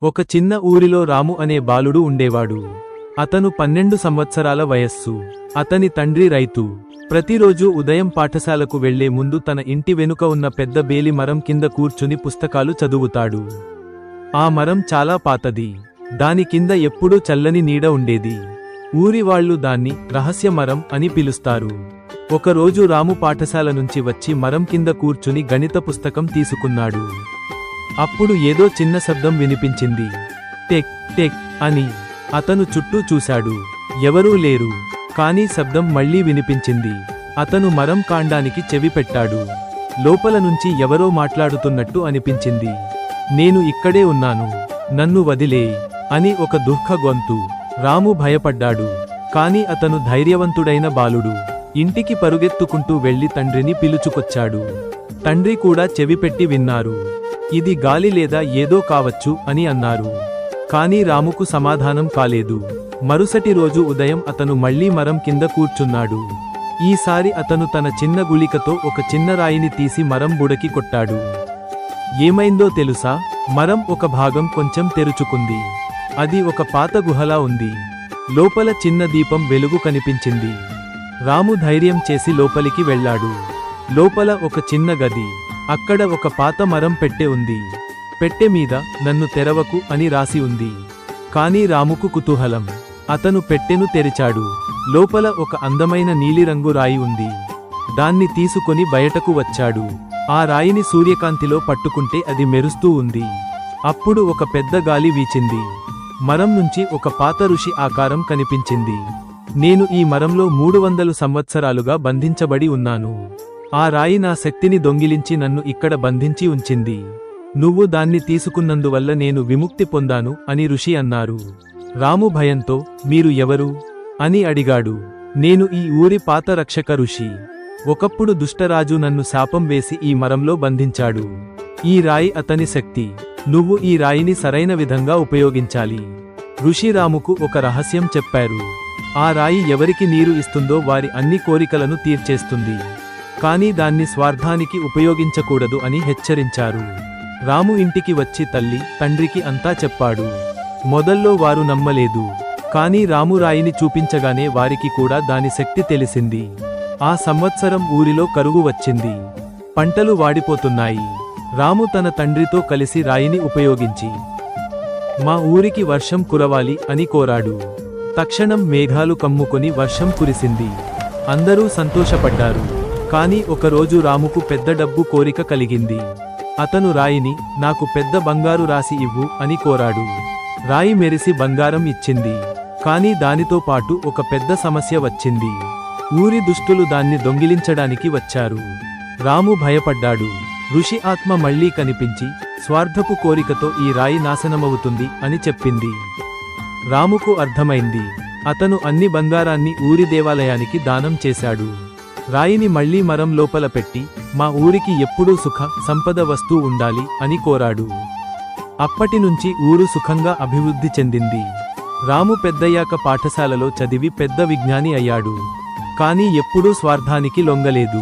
ఒక చిన్న ఊరిలో రాము అనే బాలుడు ఉండేవాడు. అతను 12 సంవత్సరాల వయస్సు. అతని తండ్రి రైతు. ప్రతిరోజూ ఉదయం పాఠశాలకు వెళ్లే ముందు తన ఇంటి వెనుక ఉన్న పెద్ద బేలి మరం కింద కూర్చుని పుస్తకాలు చదువుతాడు. ఆ మరం చాలా పాతది. దాని కింద ఎప్పుడూ చల్లని నీడ ఉండేది. ఊరి వాళ్ళు దాన్ని రహస్య మరం అని పిలుస్తారు. ఒకరోజు రాము పాఠశాల నుంచి వచ్చి మరం కింద కూర్చుని గణిత పుస్తకం తీసుకున్నాడు. అప్పుడు ఏదో చిన్న శబ్దం వినిపించింది. టెక్ టెక్ అని. అతను చుట్టూ చూశాడు. ఎవరూ లేరు. కానీ శబ్దం మళ్లీ వినిపించింది. అతను మరం కాండానికి చెవి పెట్టాడు. లోపల నుంచి ఎవరో మాట్లాడుతున్నట్టు అనిపించింది. నేను ఇక్కడే ఉన్నాను, నన్ను వదిలేయ్ అని ఒక దుఃఖ గొంతు. రాము భయపడ్డాడు. కాని అతను ధైర్యవంతుడైన బాలుడు. ఇంటికి పరుగెత్తుకుంటూ వెళ్లి తండ్రిని పిలుచుకొచ్చాడు. తండ్రి కూడా చెవిపెట్టి విన్నారు. ఇది గాలి లేదా ఏదో కావచ్చు అని అన్నారు. కాని రాముకు సమాధానం కాలేదు. మరుసటి రోజు ఉదయం అతను మళ్లీ మరం కింద కూర్చున్నాడు. ఈసారి అతను తన చిన్న గుళికతో ఒక చిన్న రాయిని తీసి మరం బుడకి కొట్టాడు. ఏమైందో తెలుసా? మరం ఒక భాగం కొంచెం తెరుచుకుంది. అది ఒక పాత గుహలా ఉంది. లోపల చిన్న దీపం వెలుగు కనిపించింది. రాము ధైర్యం చేసి లోపలికి వెళ్ళాడు. లోపల ఒక చిన్న గది. అక్కడ ఒక పాత మరం పెట్టె ఉంది. పెట్టె మీద నన్ను తెరవకు అని రాసి ఉంది. కాని రాముకు కుతూహలం. అతను పెట్టెను తెరిచాడు. లోపల ఒక అందమైన నీలిరంగు రాయి ఉంది. దాన్ని తీసుకొని బయటకు వచ్చాడు. ఆ రాయిని సూర్యకాంతిలో పట్టుకుంటే అది మెరుస్తూ ఉంది. అప్పుడు ఒక పెద్ద గాలి వీచింది. మరం నుంచి ఒక పాత ఋషి ఆకారం కనిపించింది. నేను ఈ మరంలో 300 సంవత్సరాలుగా బంధించబడి ఉన్నాను. ఆ రాయి నా శక్తిని దొంగిలించి నన్ను ఇక్కడ బంధించి ఉంచింది. నువ్వు దాన్ని తీసుకున్నందువల్ల నేను విముక్తి పొందాను అని ఋషి అన్నారు. రాము భయంతో, మీరు ఎవరు అని అడిగాడు. నేను ఈ ఊరి పాత రక్షక ఋషి. ఒకప్పుడు దుష్టరాజు నన్ను శాపం వేసి ఈ మరంలో బంధించాడు. ఈ రాయి అతని శక్తి. నువ్వు ఈ రాయిని సరైన విధంగా ఉపయోగించాలి. ఋషి రాముకు ఒక రహస్యం చెప్పారు. ఆ రాయి ఎవరికి నీరు ఇస్తుందో వారి అన్ని కోరికలను తీర్చేస్తుంది. కానీ దాన్ని స్వార్థానికి ఉపయోగించకూడదు అని హెచ్చరించారు. రాము ఇంటికి వచ్చి తల్లి, తండ్రికి అంతా చెప్పాడు. మొదల్లో వారు నమ్మలేదు. కానీ రాము రాయిని చూపించగానే వారికి కూడా దాని శక్తి తెలిసింది. ఆ సంవత్సరం ఊరిలో కరువు వచ్చింది. పంటలు వాడిపోతున్నాయి. రాము తన తండ్రితో కలిసి రాయిని ఉపయోగించి మా ఊరికి వర్షం కురవాలి అని కోరాడు. తక్షణం మేఘాలు కమ్ముకొని వర్షం కురిసింది. అందరూ సంతోషపడ్డారు. కాని ఒకరోజు రాముకు పెద్ద డబ్బు కోరిక కలిగింది. అతను రాయిని, నాకు పెద్ద బంగారు రాసి ఇవ్వు అని కోరాడు. రాయి మెరిసి బంగారం ఇచ్చింది. కాని దానితో పాటు ఒక పెద్ద సమస్య వచ్చింది. ఊరి దుష్టులు దాన్ని దొంగిలించడానికి వచ్చారు. రాము భయపడ్డాడు. ఋషి ఆత్మ మళ్లీ కనిపించి, స్వార్థపు కోరికతో ఈ రాయి నాశనమవుతుంది అని చెప్పింది. రాముకు అర్థమైంది. అతను అన్ని బంగారాన్ని ఊరి దేవాలయానికి దానం చేశాడు. రాయిని మళ్లీ మరం లోపల పెట్టి, మా ఊరికి ఎప్పుడూ సుఖ సంపద వస్తూ ఉండాలి అని కోరాడు. అప్పటినుంచి ఊరు సుఖంగా అభివృద్ధి చెందింది. రాము పెద్దయ్యాక పాఠశాలలో చదివి పెద్ద విజ్ఞాని అయ్యాడు. కాని ఎప్పుడూ స్వార్థానికి లొంగలేదు.